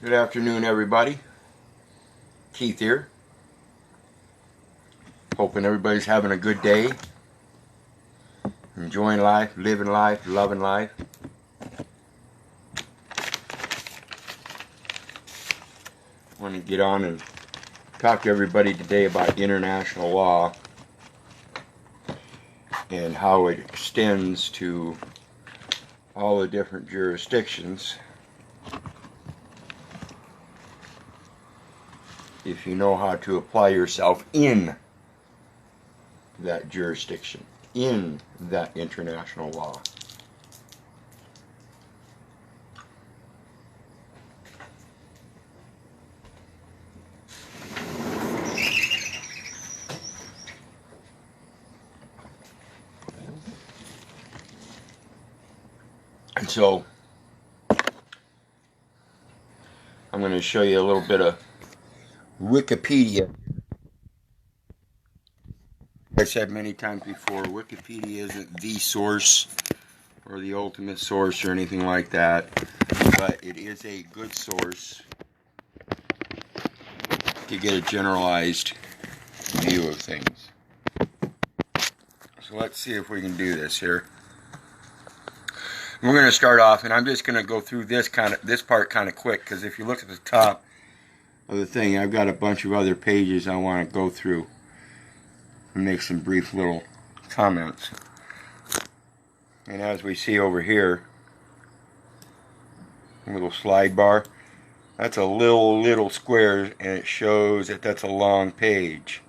Good afternoon, everybody. Keith here. Hoping everybody's having a good day, enjoying life, living life, loving life. I want to get on and talk to everybody today about international law and how it extends to all the different jurisdictions. If you know how to apply yourself in that jurisdiction, in that international law. And so I'm going to show you a little bit of Wikipedia. I said many times before, Wikipedia isn't the source or the ultimate source or anything like that, but it is a good source to get a generalized view of things. So let's see if we can do this here. We're going to start off, and I'm just going to go through this part kind of quick, because if you look at the top of the thing, I've got a bunch of other pages I want to go through and make some brief little comments. And as we see over here, a little slide bar, that's a little square, and it shows that that's a long page.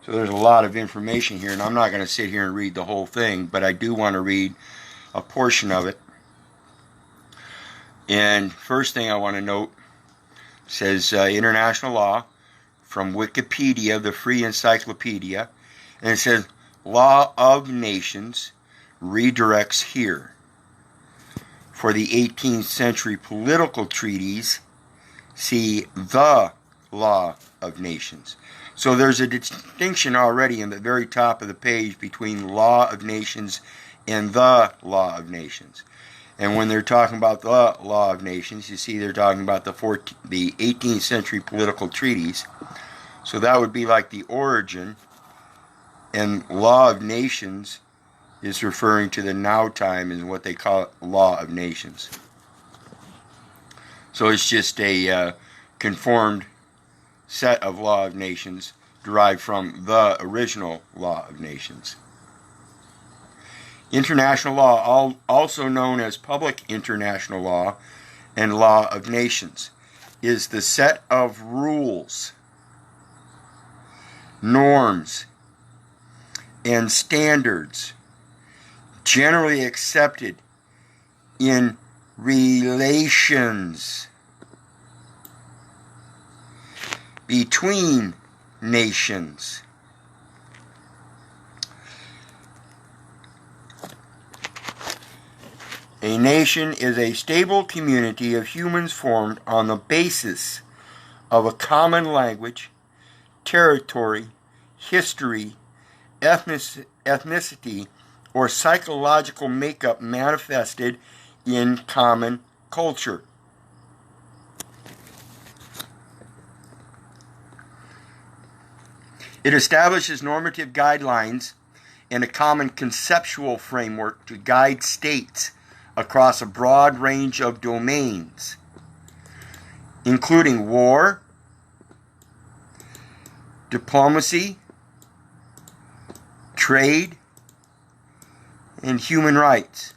So there's a lot of information here, and I'm not going to sit here and read the whole thing, but I do want to read a portion of it. And first thing I want to note says international law from Wikipedia, the free encyclopedia, and it says law of nations redirects here. For the 18th century political treaties, see the law of nations. So there's a distinction already in the very top of the page between law of nations and the law of nations. And when they're talking about the law of nations, you see they're talking about the 18th century political treaties. So that would be like the origin, and law of nations is referring to the now time and what they call law of nations. So it's just a conformed set of law of nations derived from the original law of nations. International law, also known as public international law and law of nations, is the set of rules, norms, and standards generally accepted in relations between nations. A nation is a stable community of humans formed on the basis of a common language, territory, history, ethnicity, or psychological makeup manifested in common culture. It establishes normative guidelines and a common conceptual framework to guide states across a broad range of domains, including war, diplomacy, trade, and human rights.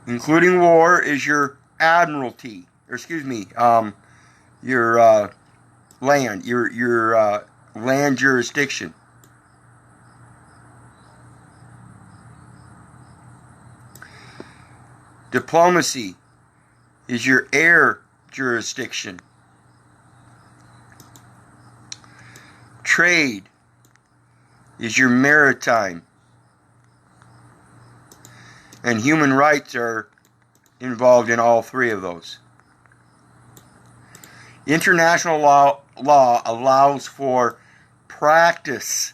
Including war is your admiralty, your land, your land jurisdiction. Diplomacy is your air jurisdiction. Trade is your maritime. And human rights are involved in all three of those. International law allows for practice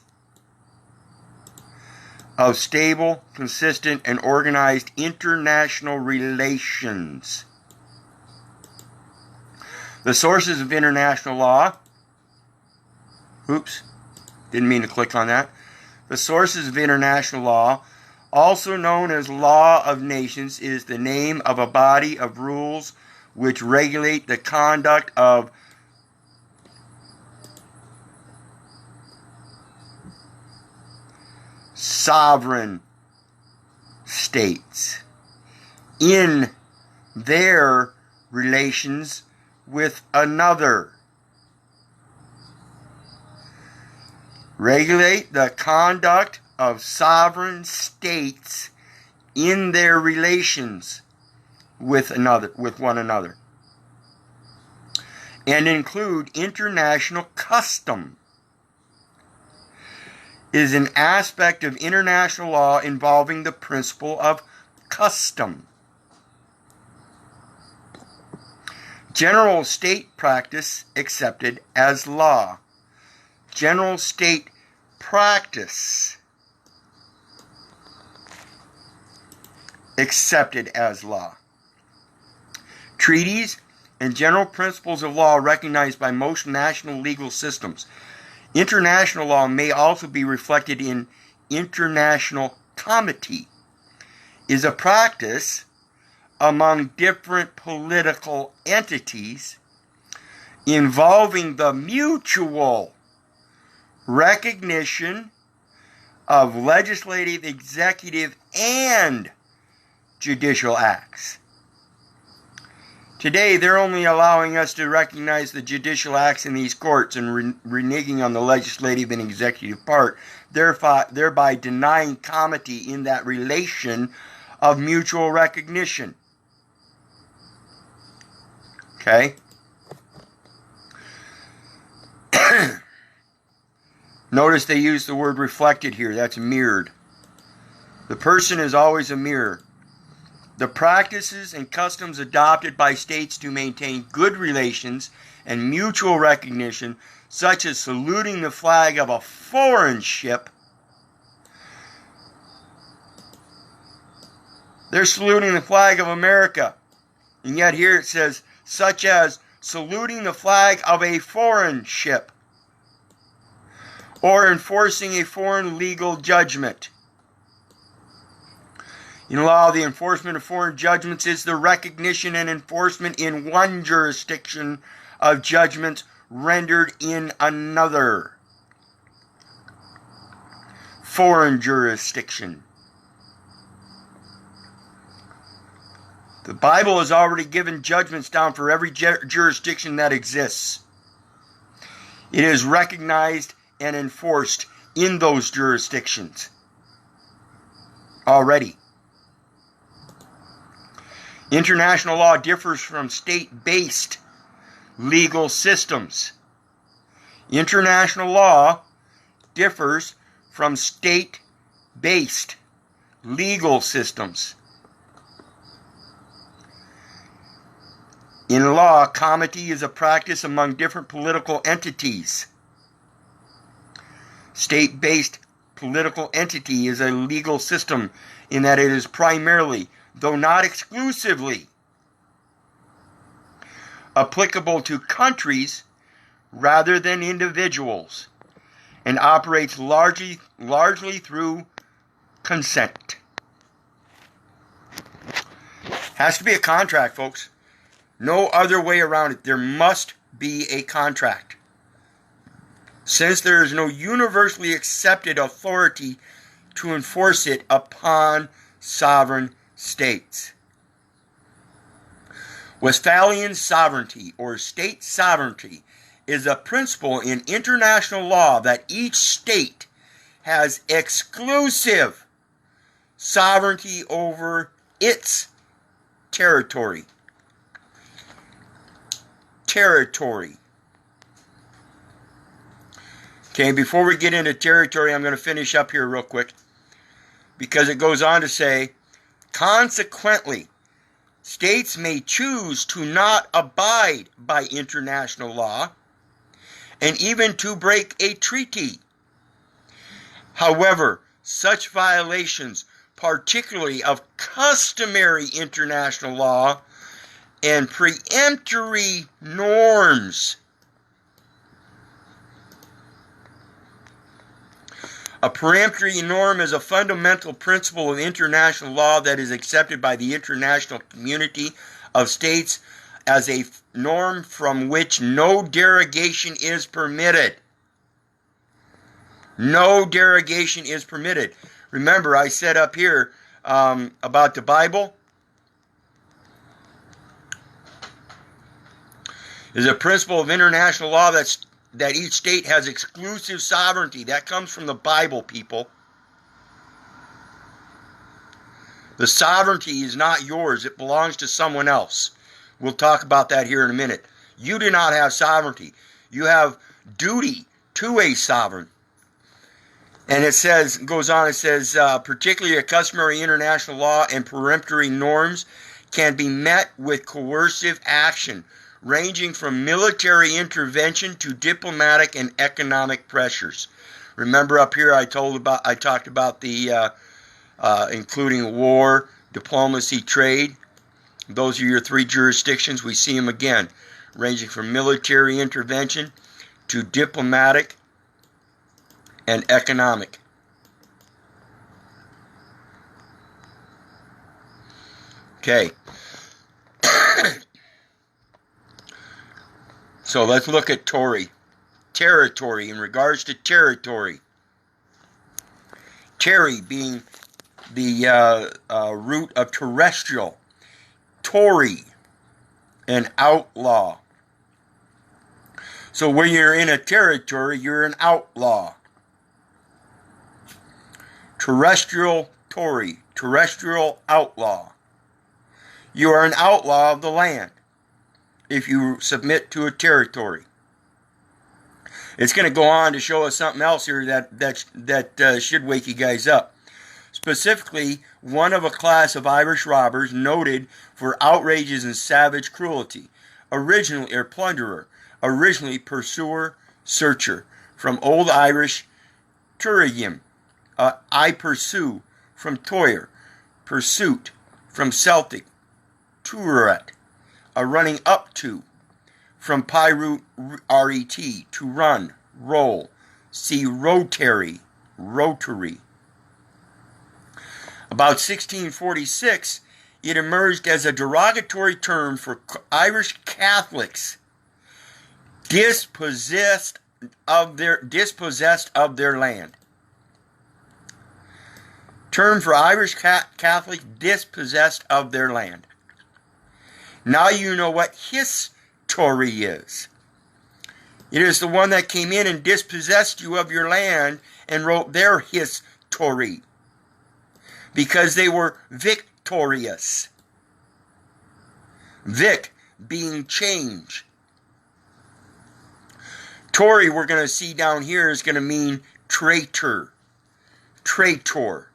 of stable, consistent, and organized international relations. The sources of international law. Oops, didn't mean to click on that. The sources of international law, also known as law of nations, is the name of a body of rules which regulate the conduct of sovereign states in their relations with another. Regulate the conduct of sovereign states in their relations with one another, and include international custom. Is an aspect of international law involving the principle of custom. General state practice accepted as law. General state practice accepted as law. Treaties and general principles of law recognized by most national legal systems. International law may also be reflected in international comity. Is a practice among different political entities involving the mutual recognition of legislative, executive, and judicial acts. Today, they're only allowing us to recognize the judicial acts in these courts and reneging on the legislative and executive part, thereby denying comity in that relation of mutual recognition. Okay? Notice they use the word reflected here. That's mirrored. The person is always a mirror. The practices and customs adopted by states to maintain good relations and mutual recognition, such as saluting the flag of a foreign ship. They're saluting the flag of America. And yet here it says, such as saluting the flag of a foreign ship, or enforcing a foreign legal judgment. In law, the enforcement of foreign judgments is the recognition and enforcement in one jurisdiction of judgments rendered in another foreign jurisdiction. The Bible has already given judgments down for every jurisdiction that exists. It is recognized and enforced in those jurisdictions already. International law differs from state-based legal systems. International law differs from state-based legal systems. In law, comity is a practice among different political entities. State-based political entity is a legal system in that it is primarily, though not exclusively, applicable to countries rather than individuals, and operates largely through consent. Has to be a contract, folks. No other way around it. There must be a contract. Since there is no universally accepted authority to enforce it upon sovereign states. Westphalian sovereignty, or state sovereignty, is a principle in international law that each state has exclusive sovereignty over its territory. Okay, before we get into territory, I'm going to finish up here real quick, because it goes on to say, consequently, states may choose to not abide by international law and even to break a treaty. However, such violations, particularly of customary international law, and peremptory norms. A peremptory norm is a fundamental principle of international law that is accepted by the international community of states as a norm from which no derogation is permitted. No derogation is permitted. Remember, I said up here about the Bible is a principle of international law that each state has exclusive sovereignty. That comes from the Bible, people. The sovereignty is not yours. It belongs to someone else. We'll talk about that here in a minute. You do not have sovereignty. You have duty to a sovereign. And it says, particularly a customary international law and peremptory norms can be met with coercive action, ranging from military intervention to diplomatic and economic pressures. Remember up here I talked about the including war, diplomacy, trade. Those are your three jurisdictions. We see them again, ranging from military intervention to diplomatic and economic. Okay. So let's look at territory in regards to territory. Terry being the root of terrestrial. Tory, an outlaw. So when you're in a territory, you're an outlaw. Terrestrial Tory, terrestrial outlaw. You are an outlaw of the land if you submit to a territory. It's going to go on to show us something else here that should wake you guys up. Specifically, one of a class of Irish robbers noted for outrages and savage cruelty. Plunderer, originally pursuer, searcher, from Old Irish turigim, I pursue, from toyer, pursuit, from Celtic, turet, a running up to, from pi root ret, to run, roll, see rotary. About 1646, it emerged as a derogatory term for Irish Catholics dispossessed of their land. Term for Irish Catholics dispossessed of their land. Now you know what history is. It is the one that came in and dispossessed you of your land and wrote their history, because they were victorious. Vic being change. Tory, we're going to see down here, is going to mean traitor. Traitor.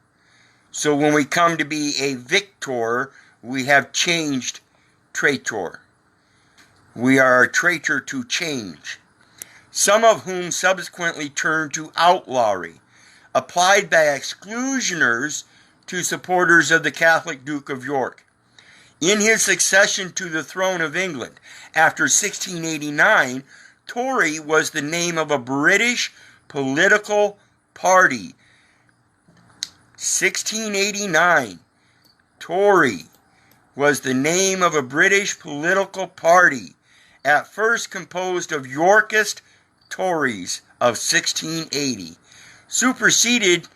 So when we come to be a victor, we have changed traitor. We are a traitor to change. Some of whom subsequently turned to outlawry, applied by exclusioners to supporters of the Catholic Duke of York. In his succession to the throne of England after 1689, Tory was the name of a British political party. 1689, Tory was the name of a British political party, at first composed of Yorkist Tories of 1680, superseded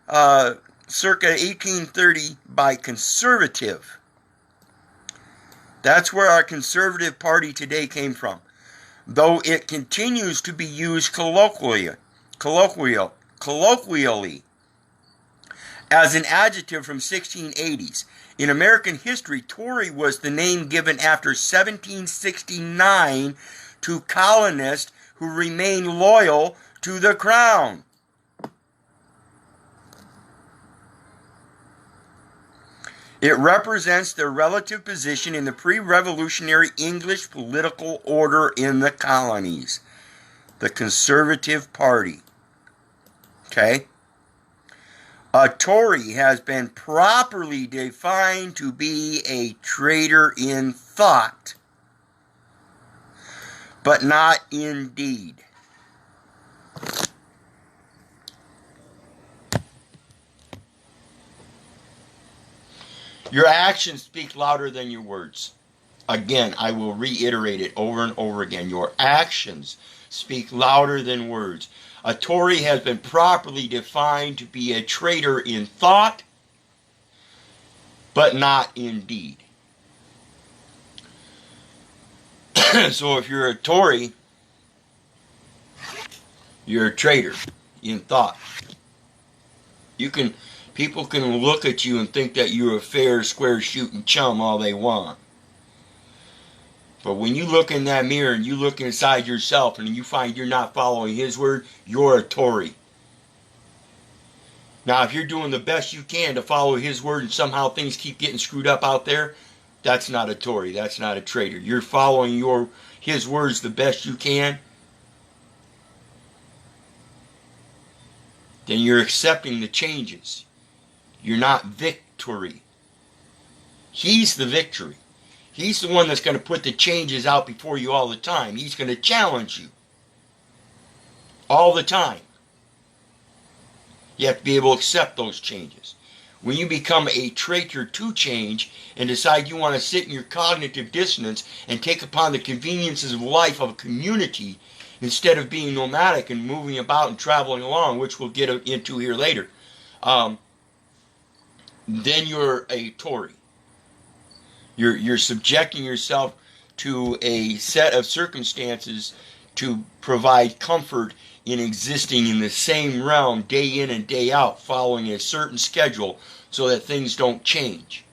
circa 1830 by Conservative. That's where our Conservative Party today came from, though it continues to be used colloquially as an adjective from 1680s. In American history, Tory was the name given after 1769 to colonists who remained loyal to the crown. It represents their relative position in the pre-revolutionary English political order in the colonies. The Conservative Party. Okay? A Tory has been properly defined to be a traitor in thought, but not in deed. Your actions speak louder than your words. Again, I will reiterate it over and over again. Your actions speak louder than words. A Tory has been properly defined to be a traitor in thought, but not in deed. So if you're a Tory, you're a traitor in thought. People can look at you and think that you're a fair, square shooting chum all they want. But when you look in that mirror and you look inside yourself and you find you're not following his word, you're a Tory. Now, if you're doing the best you can to follow his word and somehow things keep getting screwed up out there, that's not a Tory. That's not a traitor. You're following his words the best you can. Then you're accepting the changes. You're not victory. He's the victory. He's the one that's going to put the changes out before you all the time. He's going to challenge you all the time. You have to be able to accept those changes. When you become a traitor to change and decide you want to sit in your cognitive dissonance and take upon the conveniences of life of a community instead of being nomadic and moving about and traveling along, which we'll get into here later, then you're a Tory. You're subjecting yourself to a set of circumstances to provide comfort in existing in the same realm day in and day out, following a certain schedule so that things don't change.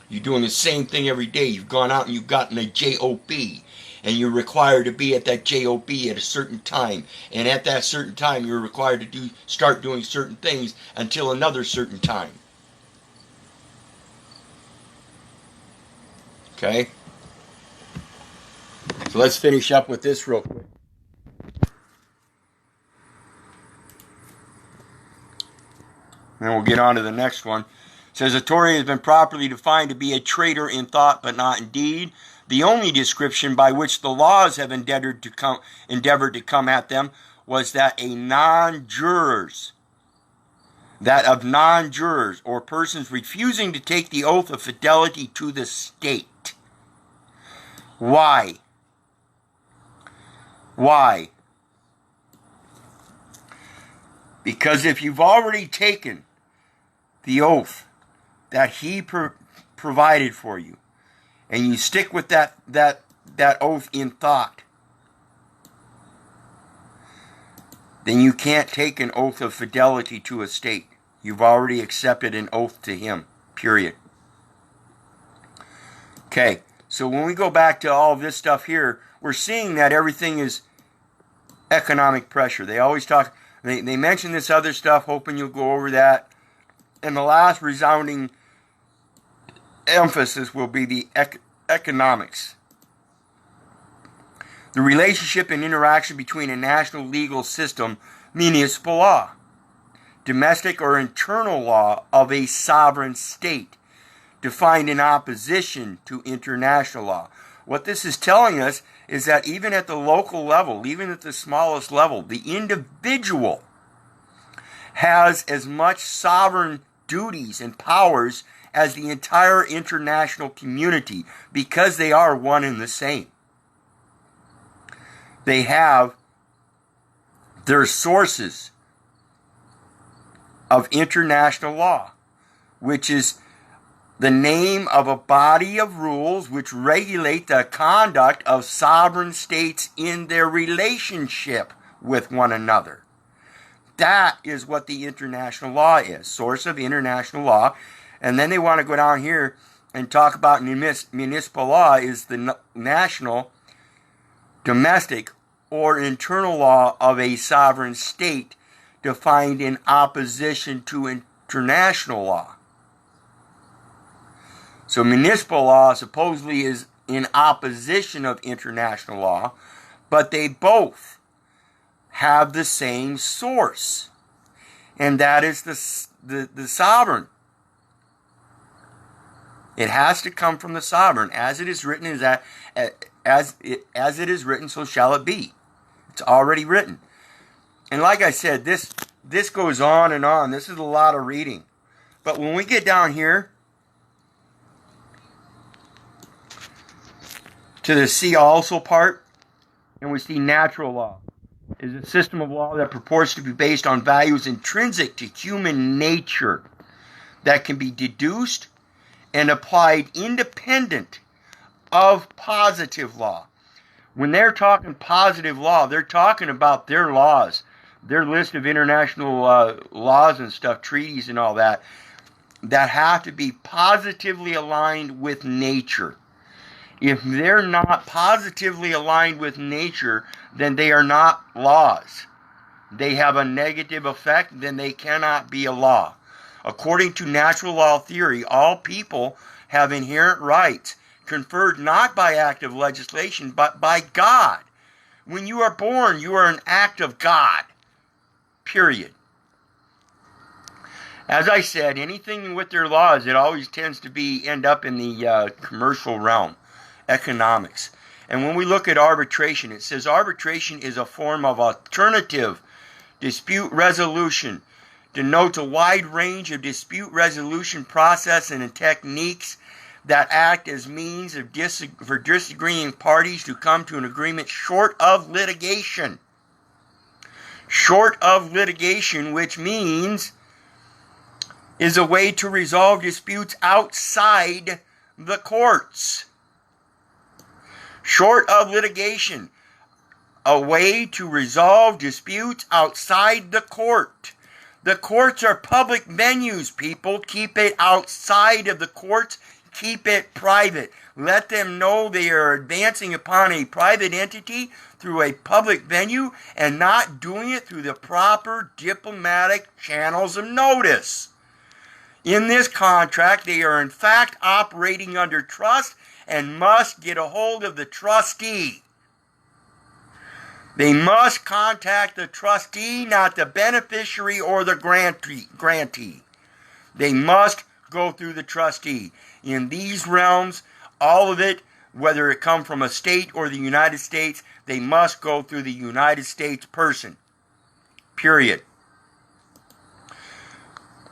You're doing the same thing every day. You've gone out and you've gotten a job, and you're required to be at that job at a certain time. And at that certain time, you're required to start doing certain things until another certain time. Okay? So let's finish up with this real quick. And then we'll get on to the next one. It says, a Tory has been properly defined to be a traitor in thought but not in deed. The only description by which the laws have endeavored to come at them was that of non-jurors or persons refusing to take the oath of fidelity to the state. Why? Why? Because if you've already taken the oath that he provided for you, and you stick with that oath in thought, then you can't take an oath of fidelity to a state. You've already accepted an oath to him, period. Okay, so when we go back to all this stuff here, we're seeing that everything is economic pressure. They always talk, they mention this other stuff, hoping you'll go over that. And the last resounding emphasis will be the economics. The relationship and interaction between a national legal system, municipal law, domestic or internal law of a sovereign state, defined in opposition to international law. What this is telling us is that even at the local level, even at the smallest level, the individual has as much sovereign duties and powers as the entire international community, because they are one and the same. They have their sources of international law, which is the name of a body of rules which regulate the conduct of sovereign states in their relationship with one another. That is what the international law is, source of international law. And then they want to go down here and talk about municipal law is the national, domestic, or internal law of a sovereign state defined in opposition to international law. So municipal law supposedly is in opposition of international law, but they both have the same source. and that is the sovereign. It has to come from the sovereign. As it is written, as it is written, so shall it be. It's already written. And like I said, this goes on and on. This is a lot of reading. But when we get down here to the see also part, and we see natural law is a system of law that purports to be based on values intrinsic to human nature that can be deduced and applied independent of positive law. When they're talking positive law, they're talking about their laws, their list of international laws and stuff, treaties and all that, that have to be positively aligned with nature. If they're not positively aligned with nature, then they are not laws. They have a negative effect, then they cannot be a law. According to natural law theory, all people have inherent rights, conferred not by act of legislation, but by God. When you are born, you are an act of God. Period. As I said, anything with their laws, it always tends to end up in the commercial realm, economics. And when we look at arbitration, it says arbitration is a form of alternative dispute resolution, denotes a wide range of dispute resolution process and techniques that act as means for disagreeing parties to come to an agreement short of litigation. Short of litigation, which means is a way to resolve disputes outside the courts. Short of litigation, a way to resolve disputes outside the court. The courts are public venues, people. Keep it outside of the courts. Keep it private. Let them know they are advancing upon a private entity through a public venue and not doing it through the proper diplomatic channels of notice. In this contract, they are in fact operating under trust and must get a hold of the trustee. They must contact the trustee, not the beneficiary or the grantee. They must go through the trustee. In these realms, all of it, whether it come from a state or the United States, they must go through the United States person. Period.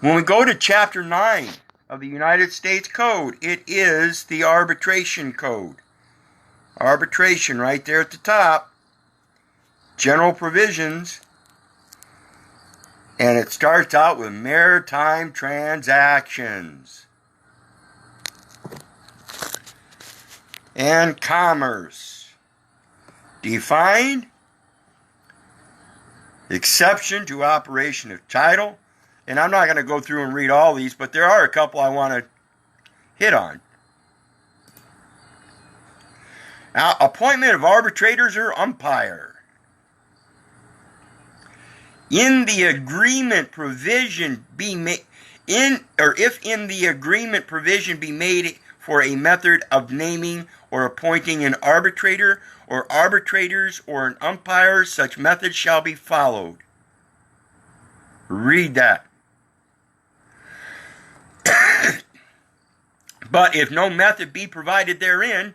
When we go to Chapter 9 of the United States Code, it is the Arbitration Code. Arbitration right there at the top. General provisions. And it starts out with maritime transactions and commerce. Defined. Exception to operation of title. And I'm not going to go through and read all these, but there are a couple I want to hit on. Now, appointment of arbitrators or umpire. In the agreement provision be made, if in the agreement provision be made for a method of naming or appointing an arbitrator or arbitrators or an umpire, such method shall be followed. Read that. But if no method be provided therein,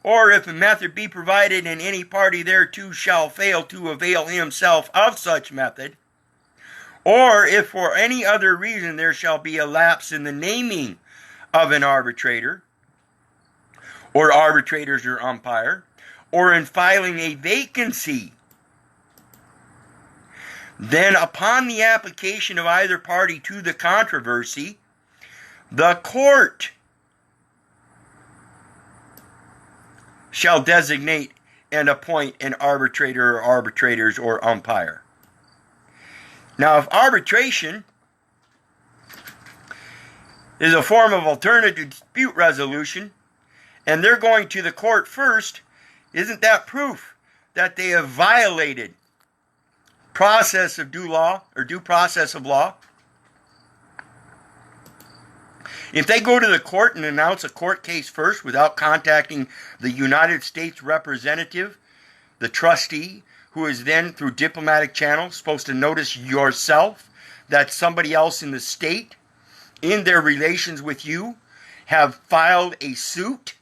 or if a method be provided and any party thereto shall fail to avail himself of such method, or if for any other reason there shall be a lapse in the naming of an arbitrator, or arbitrators or umpire, or in filing a vacancy, then upon the application of either party to the controversy, the court shall designate and appoint an arbitrator or arbitrators or umpire. Now, if arbitration is a form of alternative dispute resolution, and they're going to the court first, isn't that proof that they have violated process of due law or due process of law? If they go to the court and announce a court case first without contacting the United States representative, the trustee, who is then through diplomatic channels supposed to notice yourself, that somebody else in the state, in their relations with you, have filed a suit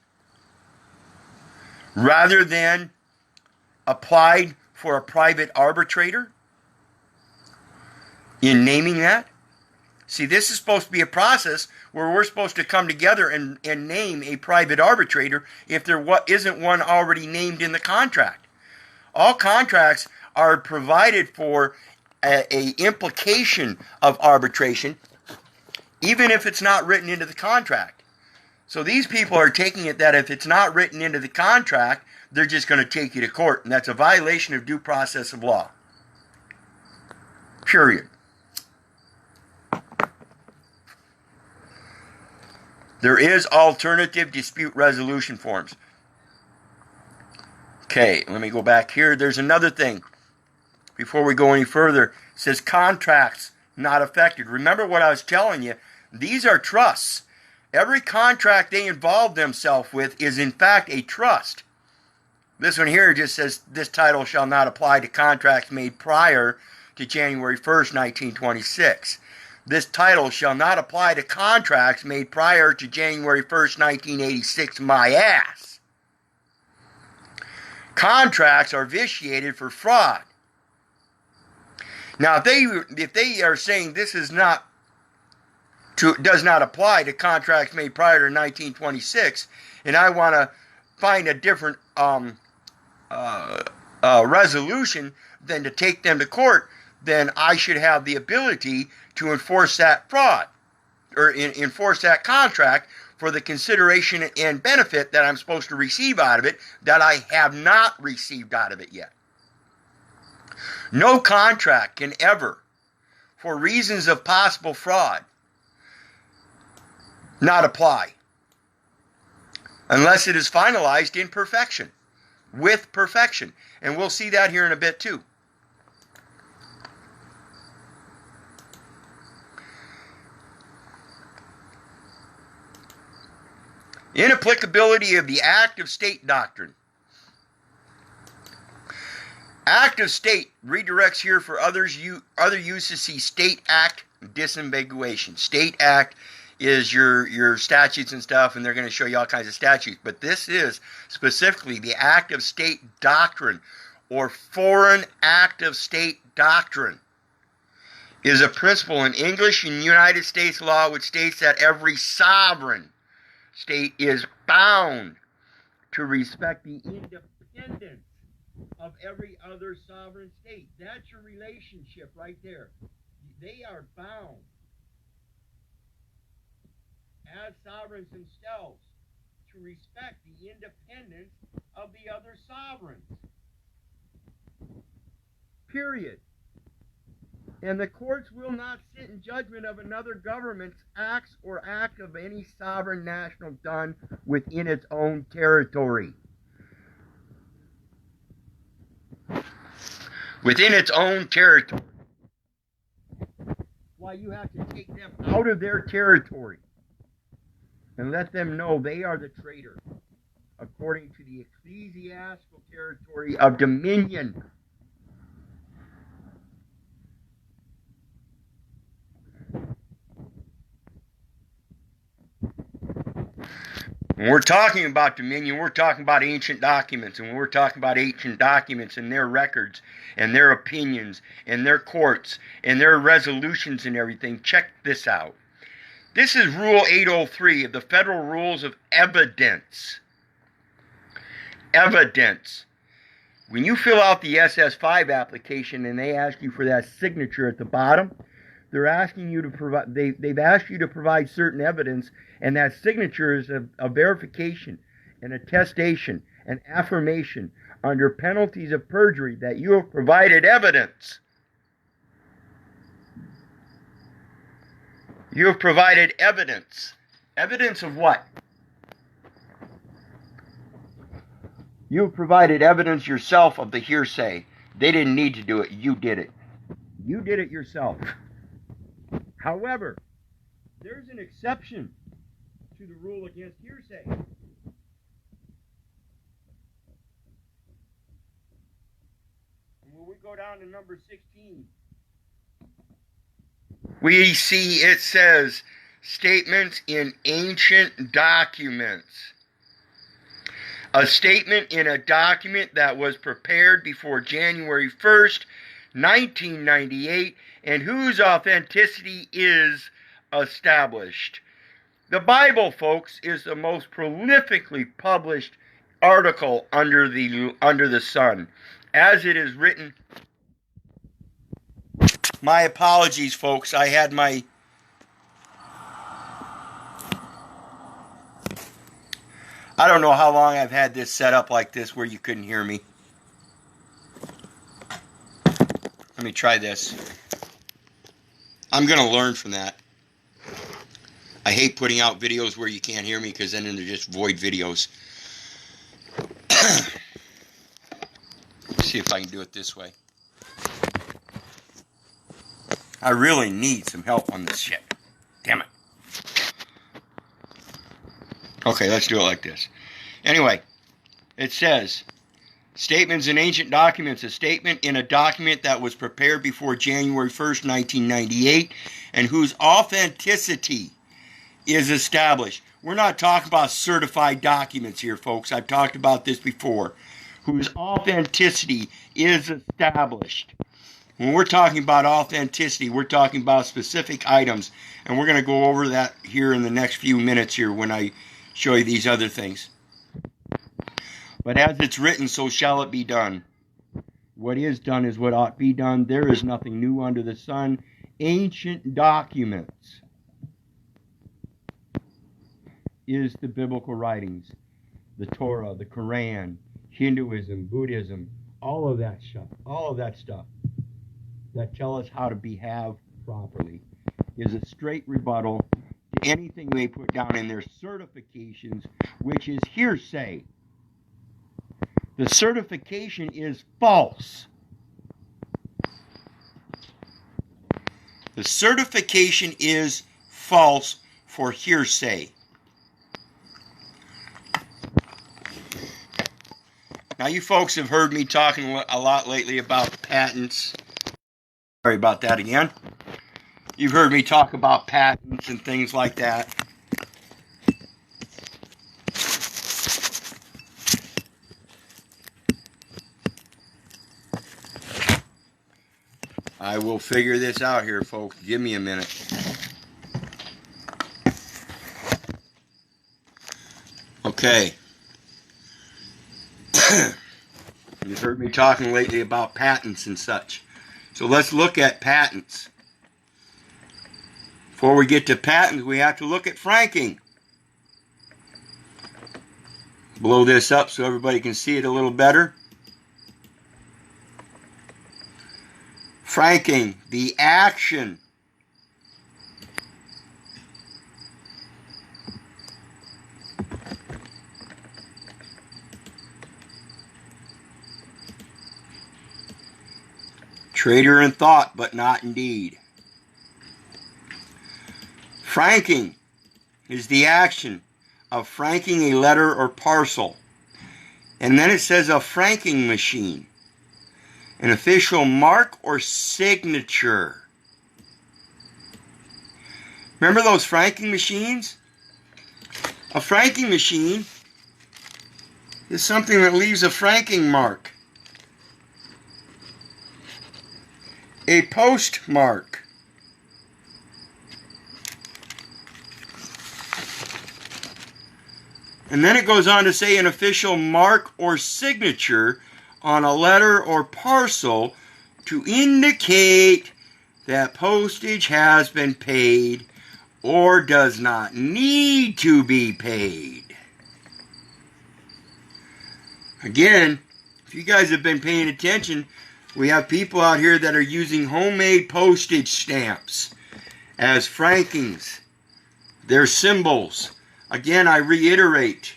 rather than applied for a private arbitrator in naming that? See, this is supposed to be a process where we're supposed to come together and name a private arbitrator if there isn't one already named in the contract. All contracts are provided for a implication of arbitration, even if it's not written into the contract. So these people are taking it that if it's not written into the contract, they're just going to take you to court, and that's a violation of due process of law. Period. There is alternative dispute resolution forms. Okay, let me go back here. There's another thing. Before we go any further, it says contracts not affected. Remember what I was telling you. These are trusts. Every contract they involve themselves with is in fact a trust. This one here just says this title shall not apply to contracts made prior to January 1st, 1926. This title shall not apply to contracts made prior to January 1st, 1986. My ass. Contracts are vitiated for fraud. Now, if they are saying this is does not apply to contracts made prior to 1926, and I want to find a different resolution than to take them to court, then I should have the ability to enforce that fraud or enforce that contract for the consideration and benefit that I'm supposed to receive out of it that I have not received out of it yet. No contract can ever, for reasons of possible fraud, not apply unless it is finalized in perfection, with perfection. And we'll see that here in a bit too. Inapplicability of the Act of State doctrine. Act of State redirects here for other uses. See State Act disambiguation. State Act is your statutes and stuff, and they're going to show you all kinds of statutes. But this is specifically the Act of State doctrine, or foreign Act of State doctrine, is a principle in English and United States law which states that every sovereign state is bound to respect the independence of every other sovereign state. That's your relationship right there. They are bound as sovereigns themselves to respect the independence of the other sovereigns. Period. And the courts will not sit in judgment of another government's acts or act of any sovereign national done within its own territory. Within its own territory. Why you have to take them out of their territory and let them know they are the traitor according to the ecclesiastical territory of dominion. When we're talking about dominion, we're talking about ancient documents. And when we're talking about ancient documents and their records and their opinions and their courts and their resolutions and everything, check this out. This is Rule 803 of the Federal Rules of Evidence. Evidence. When you fill out the SS5 application and they ask you for that signature at the bottom, they're asking you to provide. They've asked you to provide certain evidence, and that signature is a verification, an attestation, an affirmation under penalties of perjury that you have provided evidence. You have provided evidence. Evidence of what? You have provided evidence yourself of the hearsay. They didn't need to do it. You did it. You did it yourself. However, there's an exception to the rule against hearsay. And when we go down to number 16, we see it says statements in ancient documents. A statement in a document that was prepared before January 1st, 1998, and whose authenticity is established. The Bible, folks, is the most prolifically published article under the sun. As it is written, my apologies, folks. I don't know how long I've had this set up like this where you couldn't hear me. Let me try this. I'm going to learn from that. I hate putting out videos where you can't hear me because then they're just void videos. See if I can do it this way. I really need some help on this shit. Damn it. Okay, let's do it like this. Anyway, it says, statements in ancient documents. A statement in a document that was prepared before January 1st, 1998, and whose authenticity is established. We're not talking about certified documents here, folks. I've talked about this before. Whose authenticity is established. When we're talking about authenticity, we're talking about specific items. And we're going to go over that here in the next few minutes here when I show you these other things. But as it's written, so shall it be done. What is done is what ought to be done. There is nothing new under the sun. Ancient documents is the biblical writings. The Torah, the Quran, Hinduism, Buddhism, all of that stuff that tell us how to behave properly is a straight rebuttal to anything they put down in their certifications, which is hearsay. The certification is false. The certification is false for hearsay. Now, you folks have heard me talking a lot lately about patents. Sorry about that again. You've heard me talk about patents and things like that. I will figure this out here, folks. Give me a minute. Okay. You've heard me talking lately about patents and such. So let's look at patents. Before we get to patents, we have to look at franking. Blow this up so everybody can see it a little better. Franking, the action traitor in thought, but not in deed. Franking is the action of franking a letter or parcel. And then it says a franking machine. An official mark or signature. Remember those franking machines? A franking machine is something that leaves a franking mark. A postmark. And then it goes on to say an official mark or signature on a letter or parcel to indicate that postage has been paid or does not need to be paid. Again, if you guys have been paying attention, we have people out here that are using homemade postage stamps as frankings. They're symbols. Again, I reiterate,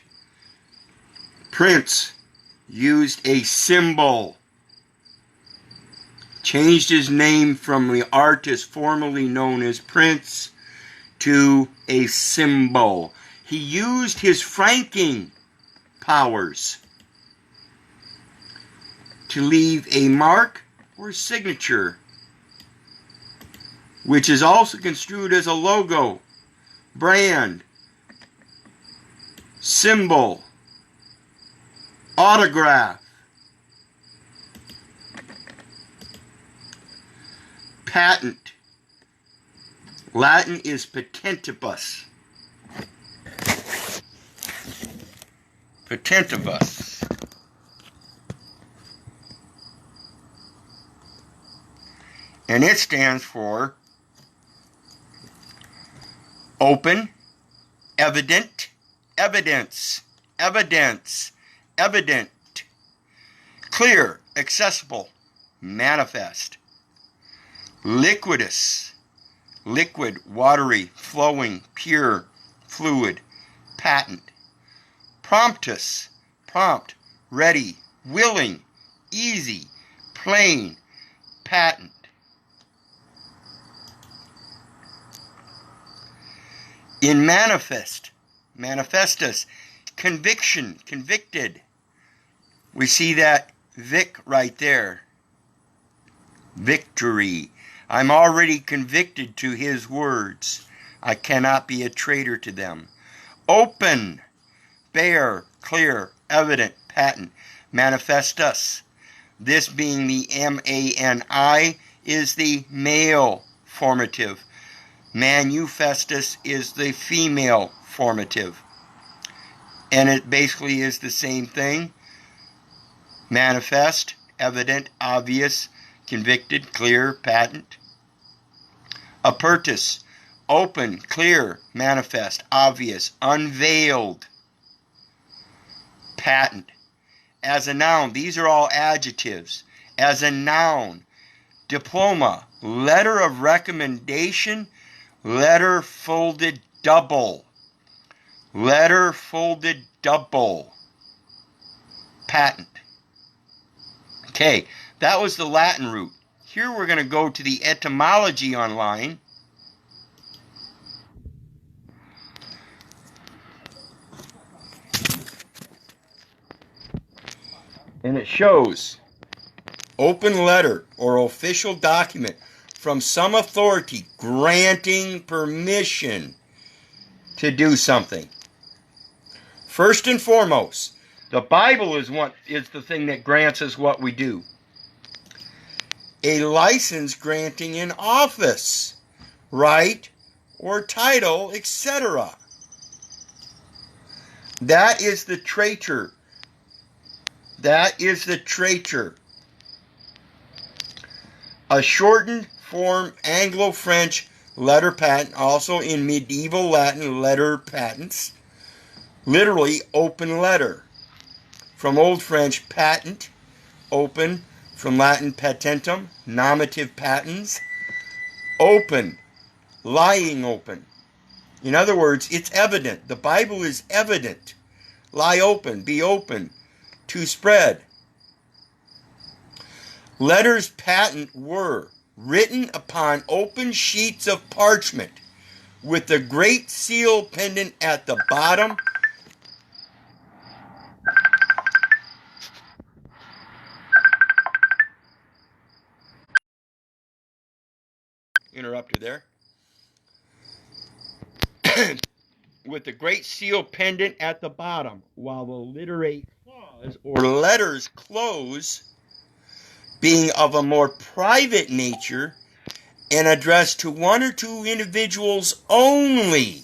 Prince used a symbol. Changed his name from the artist formerly known as Prince to a symbol. He used his franking powers to leave a mark or signature which is also construed as a logo, brand, symbol, autograph, patent. Latin is patentibus. Patentibus. And it stands for open, evident, evidence, evidence, evident, clear, accessible, manifest, liquidous, liquid, watery, flowing, pure, fluid, patent, promptus, prompt, ready, willing, easy, plain, patent. In manifest, manifestus, conviction, convicted. We see that vic right there. Victory. I'm already convicted to his words. I cannot be a traitor to them. Open, bare, clear, evident, patent. Manifestus. This being the M-A-N-I is the male formative. Manifestus is the female formative. And it basically is the same thing. Manifest, evident, obvious, convicted, clear, patent. Apertus, open, clear, manifest, obvious, unveiled, patent. As a noun, these are all adjectives. As a noun, diploma, letter of recommendation, letter folded double. Letter folded double. Patent. Okay, that was the Latin root. Here we're going to go to the etymology online. And it shows open letter or official document from some authority granting permission to do something. First and foremost, the Bible is the thing that grants us what we do. A license granting an office, right, or title, etc. That is the traitor. That is the traitor. A shortened form Anglo-French letter patent, also in medieval Latin letter patents, literally open letter. From Old French patent, open, from Latin patentum, nominative patens, open, lying open. In other words, it's evident. The Bible is evident. Lie open, be open, to spread. Letters patent were written upon open sheets of parchment with the great seal pendant at the bottom. Interrupter there. With the great seal pendant at the bottom, while the literate clause or letters close, being of a more private nature and addressed to one or two individuals only,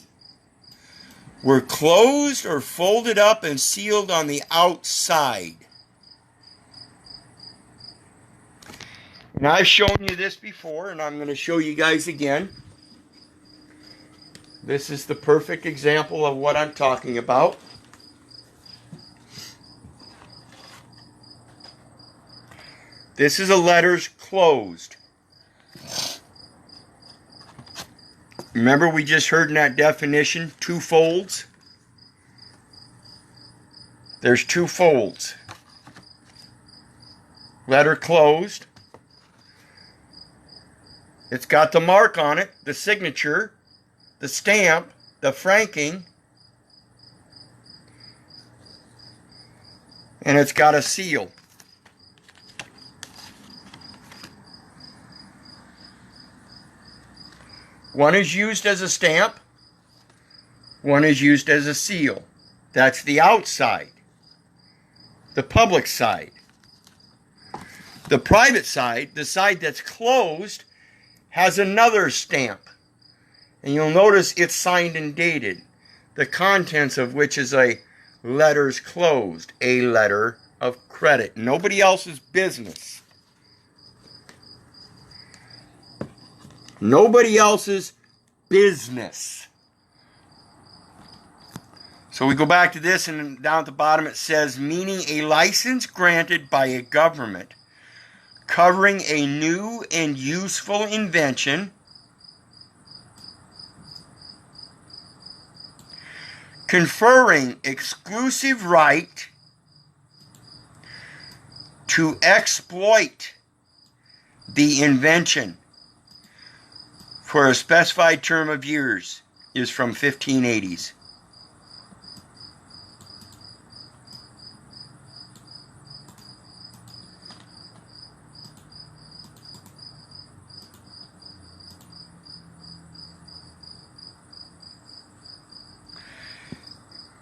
were closed or folded up and sealed on the outside. And I've shown you this before, and I'm going to show you guys again. This is the perfect example of what I'm talking about. This is a letters closed. Remember we just heard in that definition, two folds? There's two folds. Letter closed. It's got the mark on it, the signature, the stamp, the franking, and it's got a seal. One is used as a stamp. One is used as a seal. That's the outside. The public side. The private side, the side that's closed, has another stamp. And you'll notice it's signed and dated. The contents of which is a letters closed, a letter of credit. Nobody else's business. Nobody else's business. So we go back to this, and down at the bottom it says, meaning a license granted by a government covering a new and useful invention, conferring exclusive right to exploit the invention for a specified term of years, is from 1580s.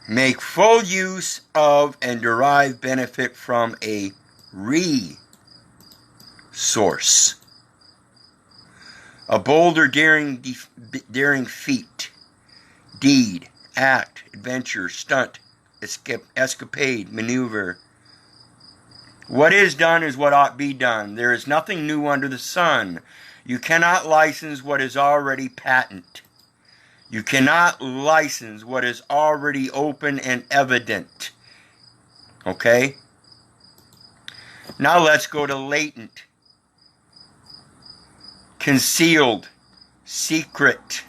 Make full use of and derive benefit from a resource. A bold or daring feat, deed, act, adventure, stunt, escapade, maneuver. What is done is what ought be done. There is nothing new under the sun. You cannot license what is already patent. You cannot license what is already open and evident. Okay? Now let's go to latent. Concealed, secret,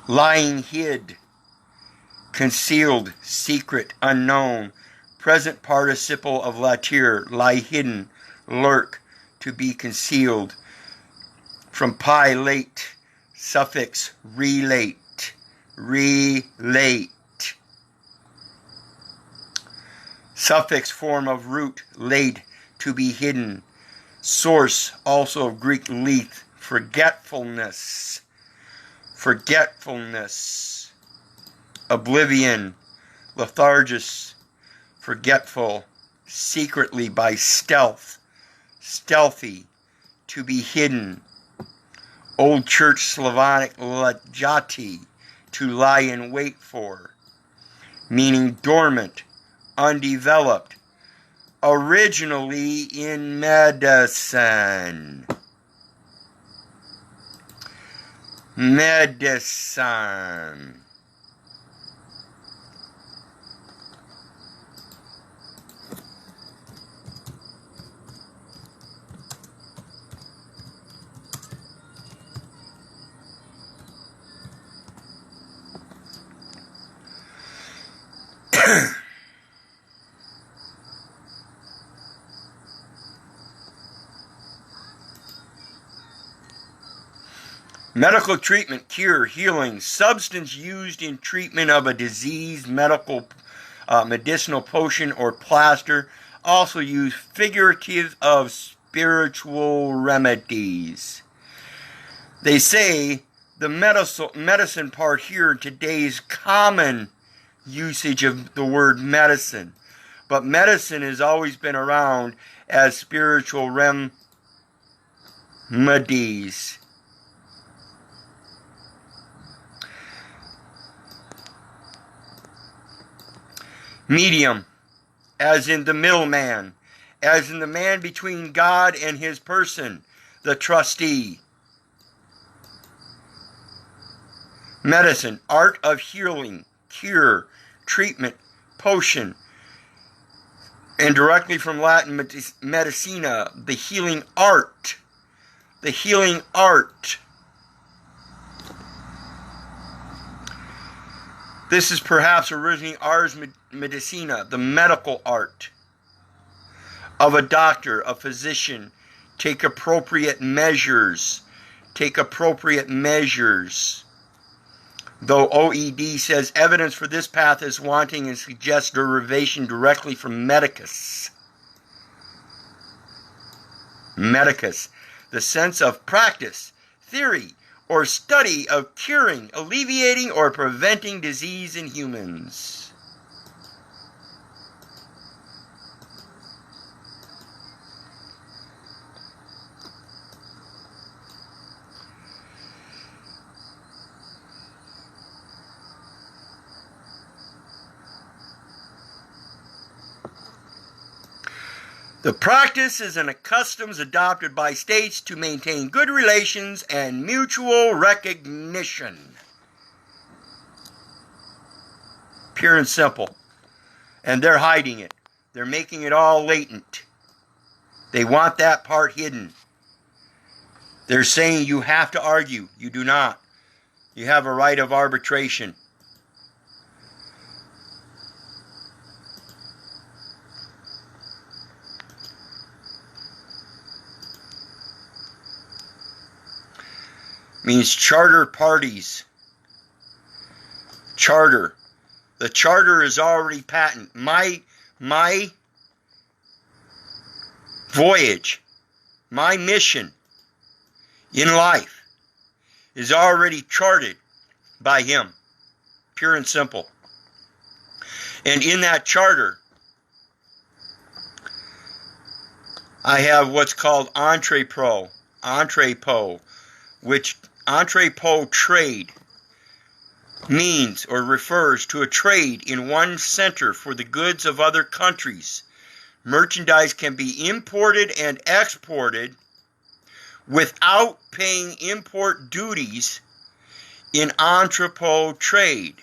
lying hid, concealed, secret, unknown, present participle of latir, lie hidden, lurk, to be concealed, from pi late, suffix relate, suffix form of root, late, to be hidden, source also of Greek leth, forgetfulness, oblivion, lethargus, forgetful, secretly by stealth, stealthy, to be hidden, Old Church Slavonic lajati, to lie in wait for, meaning dormant, undeveloped, originally in medicine. Medicine. Medical treatment, cure, healing, substance used in treatment of a disease, medicinal potion or plaster, also used figurative of spiritual remedies. They say the medicine part here in today's common usage of the word medicine, but medicine has always been around as spiritual remedies. Medium, as in the middleman, as in the man between God and his person, the trustee. Medicine, art of healing, cure, treatment, potion, and directly from Latin, medicina, the healing art. The healing art. This is perhaps originally ars medicina, the medical art of a doctor, a physician. Take appropriate measures. Take appropriate measures. Though OED says evidence for this path is wanting and suggests derivation directly from medicus. Medicus, the sense of practice, theory, or study of curing, alleviating, or preventing disease in humans. The practice is an customs adopted by states to maintain good relations and mutual recognition. Pure and simple. And they're hiding it. They're making it all latent. They want that part hidden. They're saying you have to argue. You do not. You have a right of arbitration. Means charter parties. Charter. The charter is already patent. My voyage, my mission in life is already charted by him. Pure and simple. And in that charter, I have what's called entrepot, which entrepot trade means or refers to a trade in one center for the goods of other countries. Merchandise can be imported and exported without paying import duties in entrepot trade.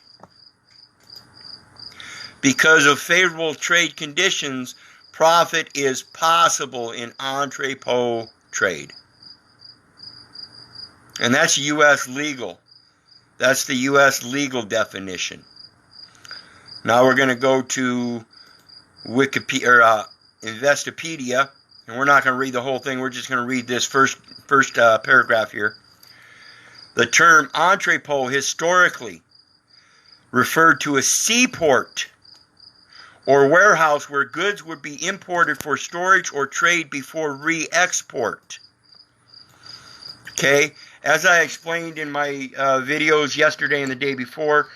Because of favorable trade conditions, profit is possible in entrepot trade. And that's U.S. legal. That's the U.S. legal definition. Now we're going to go to Wikipedia or Investopedia, and we're not going to read the whole thing. We're just going to read this first paragraph here. The term entrepot historically referred to a seaport or warehouse where goods would be imported for storage or trade before re-export. Okay, as I explained in my videos yesterday and the day before,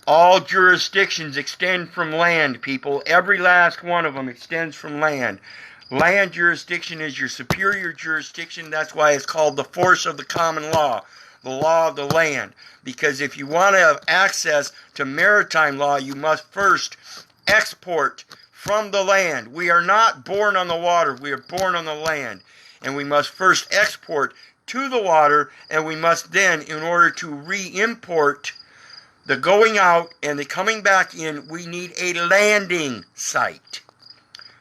all jurisdictions extend from land, people. Every last one of them extends from land. Land jurisdiction is your superior jurisdiction. That's why it's called the force of the common law, the law of the land. Because if you want to have access to maritime law, you must first export from the land. We are not born on the water. We are born on the land. And we must first export to the water, and we must then, in order to re-import the going out and the coming back in, we need a landing site.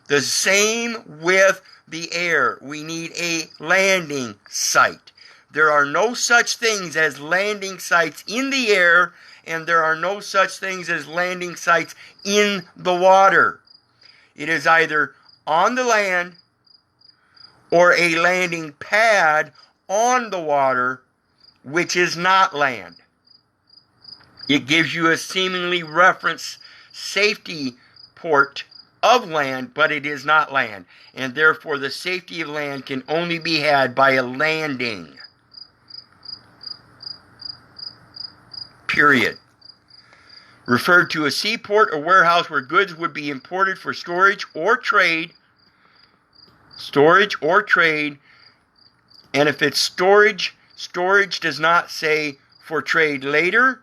The same with the air. We need a landing site. There are no such things as landing sites in the air, and there are no such things as landing sites in the water. It is either on the land or a landing pad on the water, which is not land. It gives you a seemingly reference safety port of land, but it is not land. And therefore the safety of land can only be had by a landing. Period. Referred to a seaport or warehouse where goods would be imported for storage or trade. Storage or trade. And if it's storage, storage does not say for trade later,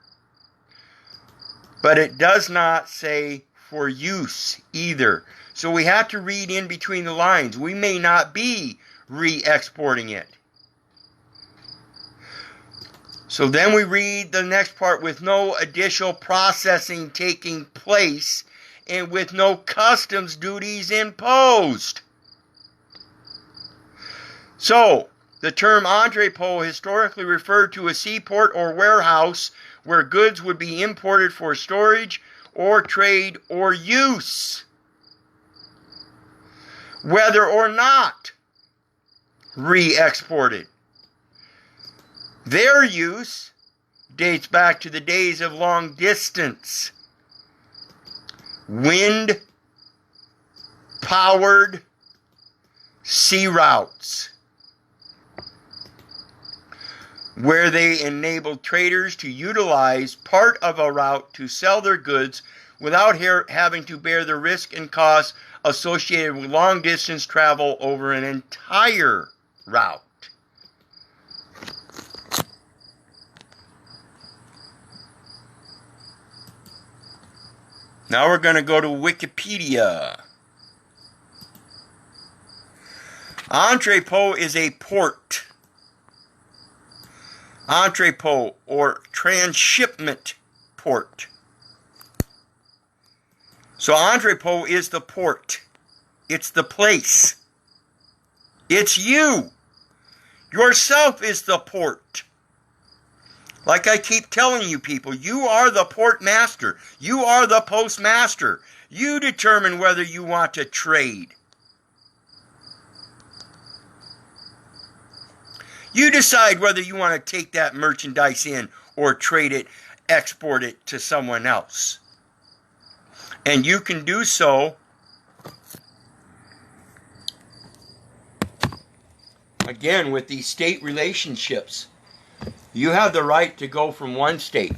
but it does not say for use either. So we have to read in between the lines. We may not be re-exporting it. So then we read the next part, with no additional processing taking place and with no customs duties imposed. So, the term entrepot historically referred to a seaport or warehouse where goods would be imported for storage or trade or use, whether or not re-exported. Their use dates back to the days of long distance, wind-powered sea routes. where they enabled traders to utilize part of a route to sell their goods without having to bear the risk and costs associated with long distance travel over an entire route. Now we're going to go to Wikipedia. Entrepot is a port. Entrepot or transshipment port. So entrepot is the port. It's the place. It's you. Yourself is the port. Like I keep telling you people, you are the port master. You are the postmaster. You determine whether you want to trade. You decide whether you want to take that merchandise in or trade it, export it to someone else. And you can do so again with these state relationships. You have the right to go from one state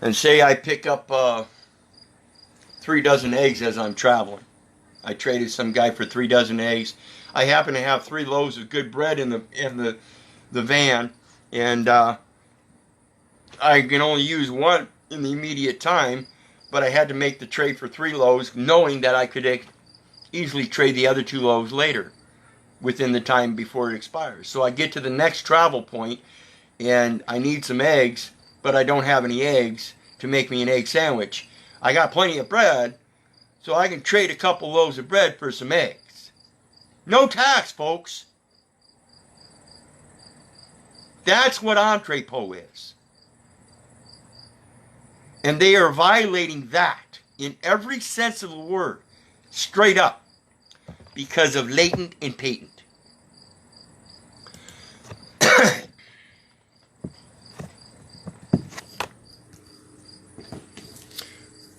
and say I pick up 3 dozen eggs as I'm traveling. I traded some guy for 3 dozen eggs. I happen to have 3 loaves of good bread in the van, and I can only use one in the immediate time, but I had to make the trade for 3 loaves, knowing that I could easily trade the other 2 loaves later, within the time before it expires. So I get to the next travel point, and I need some eggs, but I don't have any eggs to make me an egg sandwich. I got plenty of bread, so I can trade a couple loaves of bread for some eggs. No tax, folks. That's what entrepot is. And they are violating that in every sense of the word, straight up, because of latent and patent.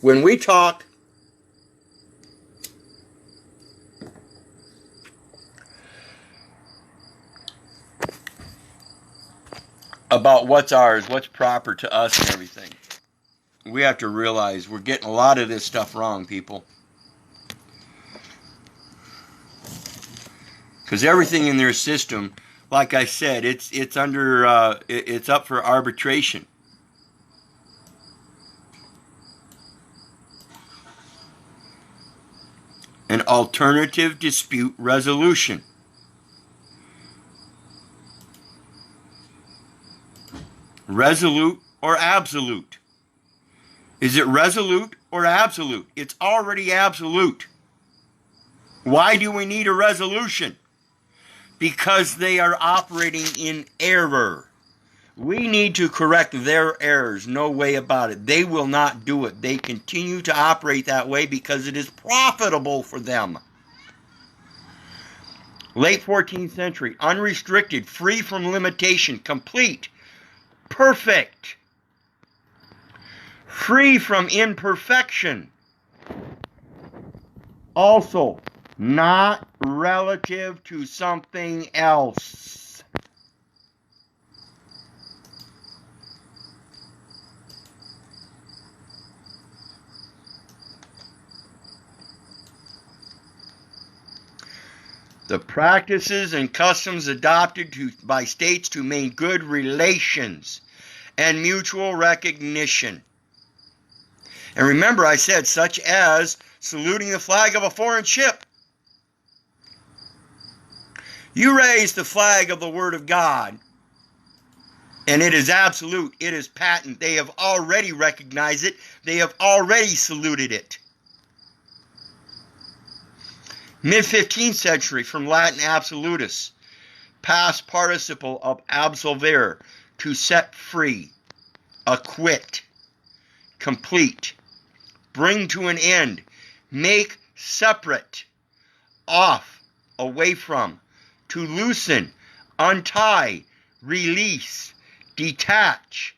When we talk about what's ours, what's proper to us and everything, we have to realize we're getting a lot of this stuff wrong, people. Because everything in their system, like I said, it's under it's up for arbitration. An alternative dispute resolution. Resolute or absolute? Is it resolute or absolute? It's already absolute. Why do we need a resolution? Because they are operating in error. We need to correct their errors, no way about it. They will not do it. They continue to operate that way because it is profitable for them. Late 14th century, unrestricted, free from limitation, complete, perfect, free from imperfection. Also, not relative to something else. The practices and customs adopted by states to maintain good relations and mutual recognition. And remember, I said, such as saluting the flag of a foreign ship. You raise the flag of the Word of God, and it is absolute, it is patent. They have already recognized it. They have already saluted it. Mid-15th century, from Latin absolutus, past participle of absolvere, to set free, acquit, complete, bring to an end, make separate, off, away from, to loosen, untie, release, detach.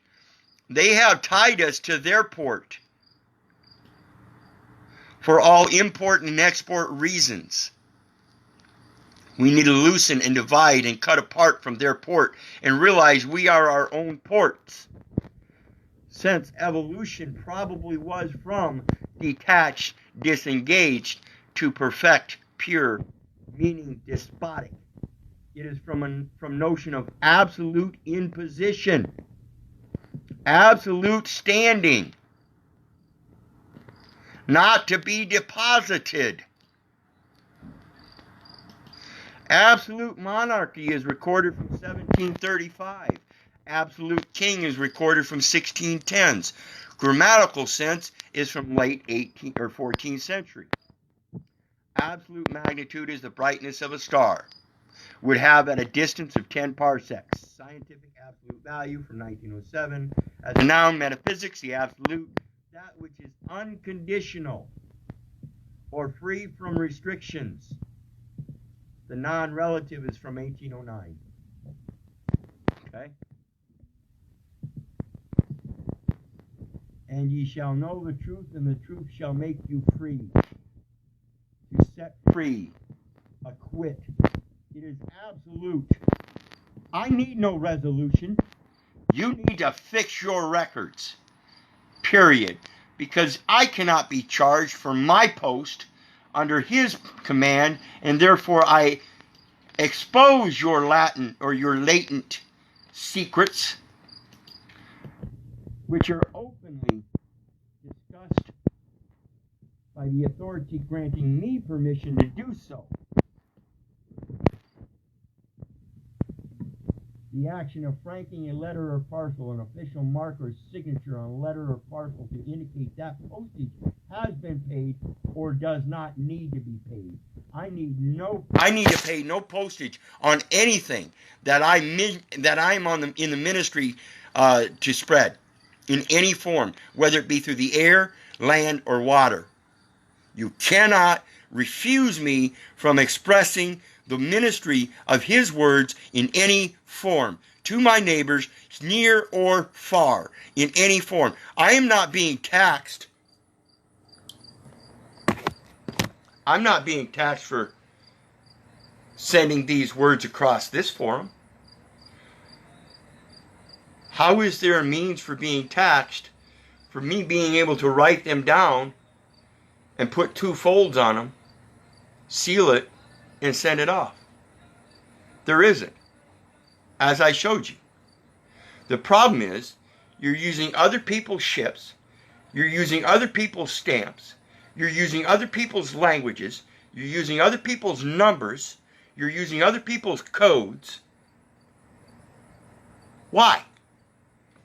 They have tied us to their port. for all import and export reasons. We need to loosen and divide and cut apart from their port and realize we are our own ports. Since evolution probably was from detached, disengaged to perfect, pure, meaning despotic. It is from notion of absolute imposition, absolute standing, not to be deposited. Absolute monarchy is recorded from 1735. Absolute king is recorded from 1610s. Grammatical sense is from late 18th or 14th century. Absolute magnitude is the brightness of a star. Would have at a distance of 10 parsecs. Scientific absolute value from 1907. As a noun, metaphysics, the absolute, that which is unconditional or free from restrictions. The non-relative is from 1809. Okay? And ye shall know the truth, and the truth shall make you free. To set free, acquit. It is absolute. I need no resolution. You need to fix your records. Period. Because I cannot be charged for my post under his command, and therefore I expose your latent or your latent secrets, which are openly discussed by the authority granting me permission to do so. The action of franking a letter or parcel, an official mark or signature on a letter or parcel to indicate that postage has been paid or does not need to be paid. I need to pay no postage on anything that I'm in the ministry to spread in any form, whether it be through the air, land, or water. You cannot refuse me from expressing the ministry of his words in any form, to my neighbors, near or far, in any form. I am not being taxed. I'm not being taxed for sending these words across this forum. How is there a means for being taxed for me being able to write them down and put 2 folds on them, seal it, and send it off? There isn't, as I showed you. The problem is you're using other people's ships, you're using other people's stamps, you're using other people's languages, you're using other people's numbers, you're using other people's codes. Why?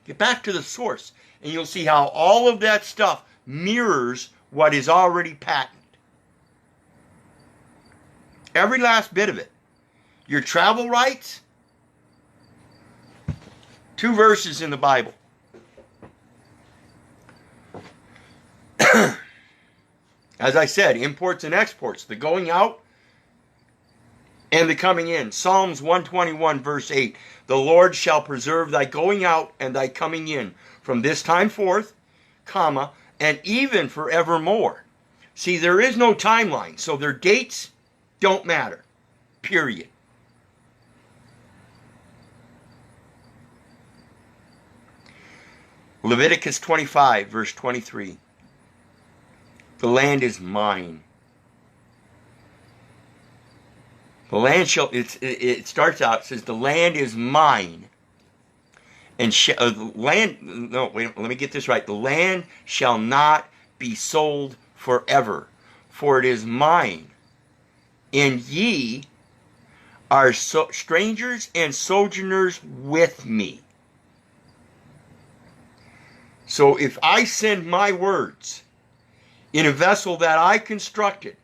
Get back to the source, and you'll see how all of that stuff mirrors what is already patent. Every last bit of it. Your travel rights, 2 verses in the Bible. As I said, imports and exports, the going out and the coming in. Psalms 121 verse 8. The Lord shall preserve thy going out and thy coming in from this time forth, comma, and even forevermore. See, there is no timeline, so their dates don't matter. Period. Leviticus 25 verse 23. The land is mine. The land shall, it starts out, it says, the land is mine. And the land, no, wait, let me get this right. The land shall not be sold forever, for it is mine. And ye are strangers and sojourners with me. So if I send my words in a vessel that I constructed,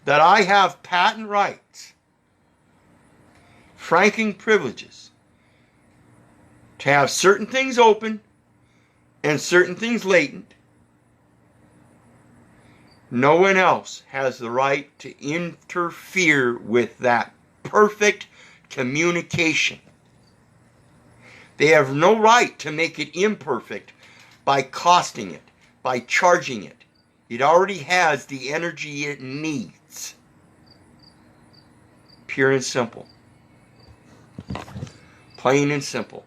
that I have patent rights, franking privileges, to have certain things open and certain things latent, no one else has the right to interfere with that perfect communication. They have no right to make it imperfect by costing it, by charging it. It already has the energy it needs. Pure and simple. Plain and simple.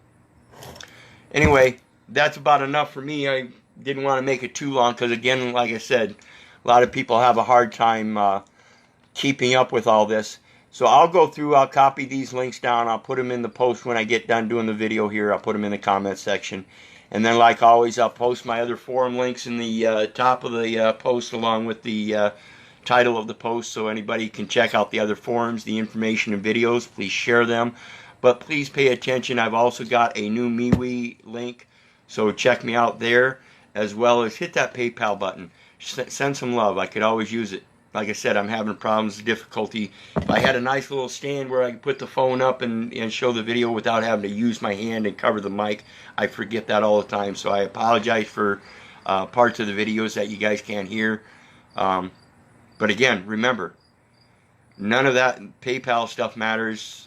Anyway, that's about enough for me. I didn't want to make it too long because, again, like I said, a lot of people have a hard time keeping up with all this. So I'll go through, I'll copy these links down, I'll put them in the post when I get done doing the video here. I'll put them in the comment section. And then, like always, I'll post my other forum links in the top of the post along with the title of the post, so anybody can check out the other forums, the information and videos. Please share them. But please pay attention. I've also got a new MeWe link, so check me out there, as well as hit that PayPal button. Send some love. I could always use it. Like I said, I'm having problems, difficulty. If I had a nice little stand where I could put the phone up and show the video without having to use my hand and cover the mic, I forget that all the time. So I apologize for parts of the videos that you guys can't hear. But again, remember, none of that PayPal stuff matters.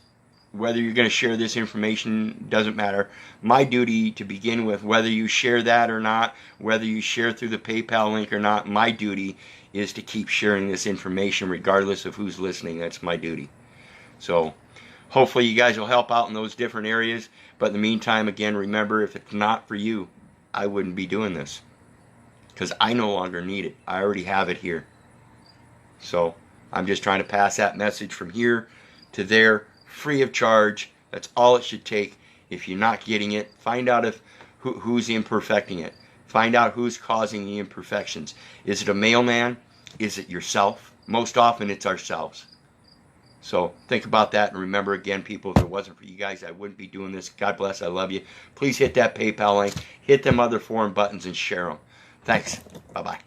Whether you're going to share this information doesn't matter. My duty to begin with, whether you share that or not, whether you share through the PayPal link or not, my duty is to keep sharing this information regardless of who's listening. That's my duty. So hopefully you guys will help out in those different areas. But in the meantime, again, remember, if it's not for you, I wouldn't be doing this, because I no longer need it. I already have it here. So I'm just trying to pass that message from here to there, free of charge. That's all it should take. If you're not getting it, find out who's imperfecting it. Find out who's causing the imperfections. Is it a mailman? Is it yourself? Most often it's ourselves. So think about that, and remember, again, people, if it wasn't for you guys, I wouldn't be doing this. God bless. I love you. Please hit that PayPal link. Hit them other forum buttons and share them. Thanks. Bye-bye.